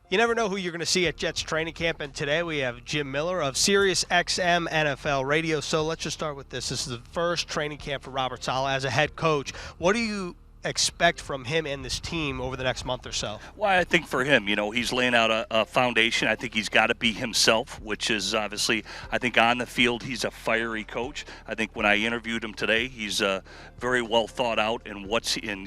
You never know who you're going to see at Jets training camp, and today we have Jim Miller of SiriusXM NFL Radio. So let's just start with this. This is the first training camp for Robert Saleh as a head coach. What do you expect from him and this team over the next month or so? Well, I think for him, he's laying out a foundation. I think he's got to be himself, which is obviously, I think on the field, he's a fiery coach. I think when I interviewed him today, he's very well thought out in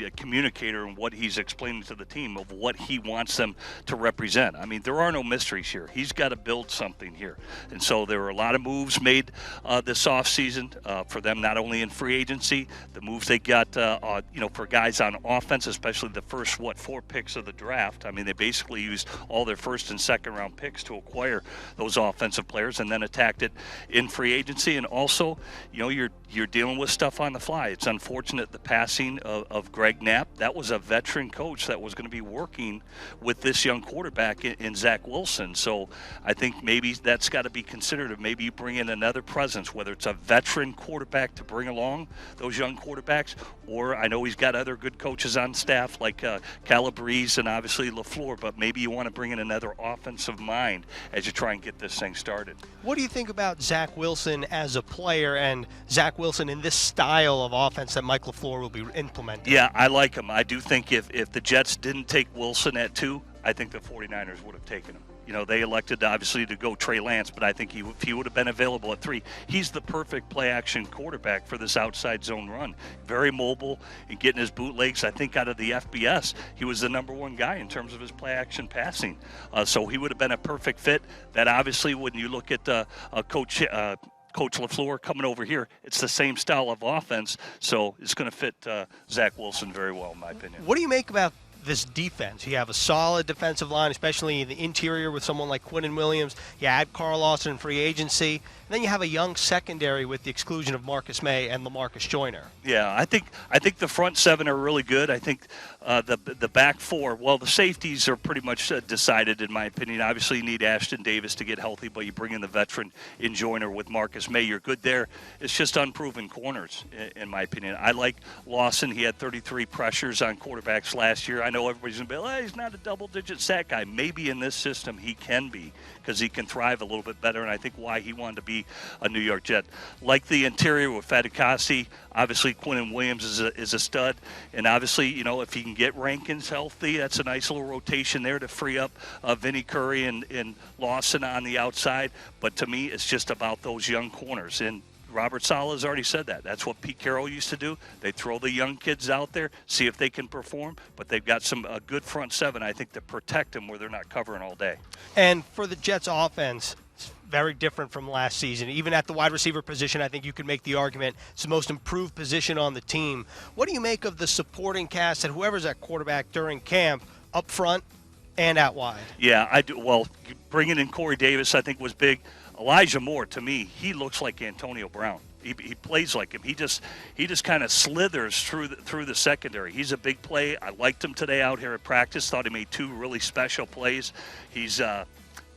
a communicator and what he's explaining to the team of what he wants them to represent. I mean, there are no mysteries here. He's got to build something here. And so there were a lot of moves made this offseason for them, not only in free agency, the moves they got, for guys on offense, especially the first, 4 picks of the draft. I mean, they basically used all their first and second round picks to acquire those offensive players and then attacked it in free agency. And also, you're dealing with stuff on the fly. It's unfortunate the passing of Greg Knapp. That was a veteran coach that was going to be working with this young quarterback in Zach Wilson. So I think maybe that's got to be considered. Maybe you bring in another presence, whether it's a veteran quarterback to bring along those young quarterbacks, or I know he's got other good coaches on staff like Calabrese and obviously LaFleur, but maybe you want to bring in another offensive mind as you try and get this thing started. What do you think about Zach Wilson as a player and Zach Wilson in this style of offense that Mike LaFleur will be implementing? Yeah, I like him. I do think if the Jets didn't take Wilson at 2, I think the 49ers would have taken him. They elected, obviously, to go Trey Lance, but I think if he would have been available at 3, he's the perfect play-action quarterback for this outside zone run. Very mobile and getting his bootlegs. I think out of the FBS, he was the number 1 guy in terms of his play-action passing. So he would have been a perfect fit. That obviously, when you look at Coach LaFleur coming over here, it's the same style of offense, so it's going to fit Zach Wilson very well, in my opinion. What do you make about this defense? You have a solid defensive line, especially in the interior with someone like Quinnen Williams. You add Carl Lawson in free agency. And then you have a young secondary with the exclusion of Marcus May and LaMarcus Joyner. Yeah, I think the front 7 are really good. I think the back 4, well, the safeties are pretty much decided, in my opinion. Obviously, you need Ashton Davis to get healthy, but you bring in the veteran in Joyner with Marcus May. You're good there. It's just unproven corners, in my opinion. I like Lawson. He had 33 pressures on quarterbacks last year. I know everybody's going to be like, he's not a double-digit sack guy. Maybe in this system he can be, because he can thrive a little bit better, and I think why he wanted to be a New York Jet. Like the interior with Fatukasi, obviously Quinnen Williams is a stud, and obviously, if he can get Rankins healthy, that's a nice little rotation there to free up Vinny Curry and Lawson on the outside. But to me, it's just about those young corners, and Robert Saleh has already said that. That's what Pete Carroll used to do. They throw the young kids out there, see if they can perform, but they've got a good front 7, I think, to protect them where they're not covering all day. And for the Jets offense, it's very different from last season. Even at the wide receiver position, I think you could make the argument it's the most improved position on the team. What do you make of the supporting cast and whoever's at quarterback during camp, up front and out wide? Yeah, I do. Well, bringing in Corey Davis, I think, was big. Elijah Moore, to me, he looks like Antonio Brown. He plays like him. He just kind of slithers through the secondary. He's a big play. I liked him today out here at practice. Thought he made 2 really special plays. He's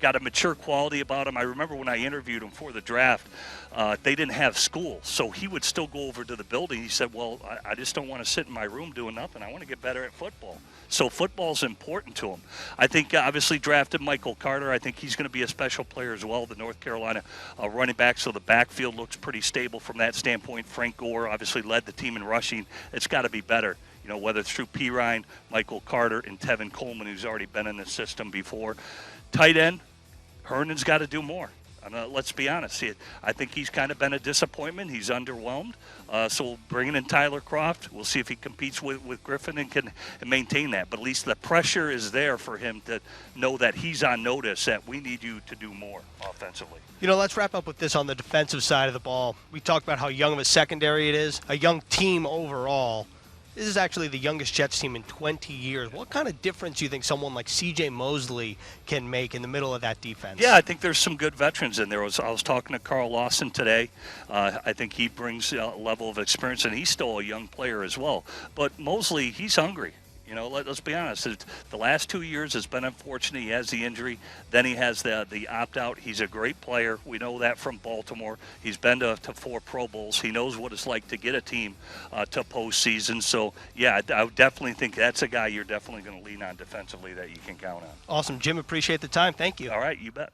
got a mature quality about him. I remember when I interviewed him for the draft, they didn't have school, so he would still go over to the building. He said, well, I just don't want to sit in my room doing nothing. I want to get better at football. So football's important to him. I think obviously drafted Michael Carter. I think he's going to be a special player as well, the North Carolina running back, so the backfield looks pretty stable from that standpoint. Frank Gore obviously led the team in rushing. It's got to be better. Whether it's through Pirine, Michael Carter, and Tevin Coleman, who's already been in the system before. Tight end, Hernan's got to do more. Let's be honest. I think he's kind of been a disappointment. He's underwhelmed. So bringing in Tyler Kroft, we'll see if he competes with Griffin and can maintain that. But at least the pressure is there for him to know that he's on notice, that we need you to do more offensively. Let's wrap up with this on the defensive side of the ball. We talked about how young of a secondary it is, a young team overall. This is actually the youngest Jets team in 20 years. What kind of difference do you think someone like C.J. Mosley can make in the middle of that defense? Yeah, I think there's some good veterans in there. I was talking to Carl Lawson today. I think he brings a level of experience, and he's still a young player as well. But Mosley, he's hungry. You know, let's be honest. The last 2 years has been unfortunate. He has the injury. Then he has the opt-out. He's a great player. We know that from Baltimore. He's been to 4 Pro Bowls. He knows what it's like to get a team to postseason. So, yeah, I would definitely think that's a guy you're definitely going to lean on defensively that you can count on. Awesome. Jim, appreciate the time. Thank you. All right, you bet.